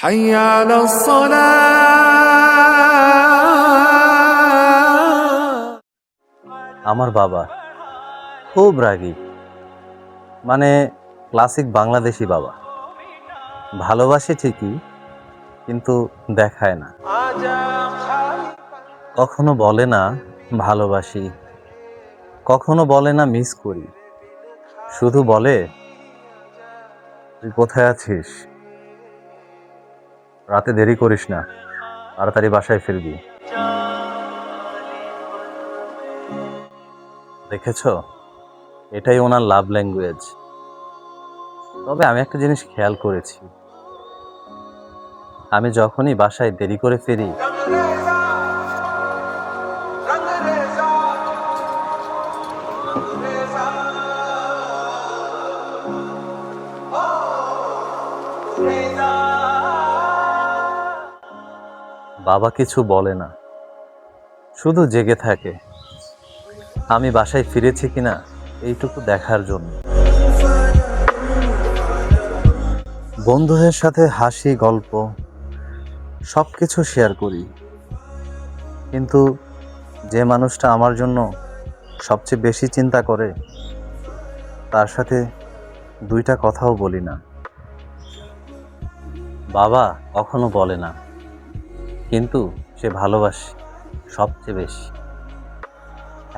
حي على الصلاة. আমার বাবা খুব রাগী, মানে ক্লাসিক বাংলাদেশি বাবা। ভালোবাসে ঠিকই, কিন্তু দেখায় না। কখনো বলে না ভালোবাসি, কখনো বলে না মিস করি, শুধু বলে তুই কোথায় আছিস, রাতে দেরি করিস না, তাড়াতাড়ি বাসায় ফিরবি। দেখেছো, এটাই ওনার লাভ ল্যাঙ্গুয়েজ। তবে আমি একটা জিনিস খেয়াল করেছি, আমি যখনই বাসায় দেরি করে ফিরি, বাবা কিছু বলে না, শুধু জেগে থাকে আমি বাসায় ফিরেছি কিনা এইটুকু দেখার জন্য। বন্ধুদের সাথে হাসি, গল্প সবকিছু শেয়ার করি, কিন্তু যে মানুষটা আমার জন্য সবচেয়ে বেশি চিন্তা করে তার সাথে দুইটা কথাও বলি না। বাবা কখনো বলে না, কিন্তু সে ভালোবাসে সবচেয়ে বেশি।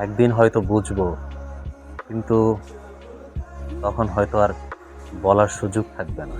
একদিন হয়তো বুঝবো, কিন্তু তখন হয়তো আর বলার সুযোগ থাকবে না।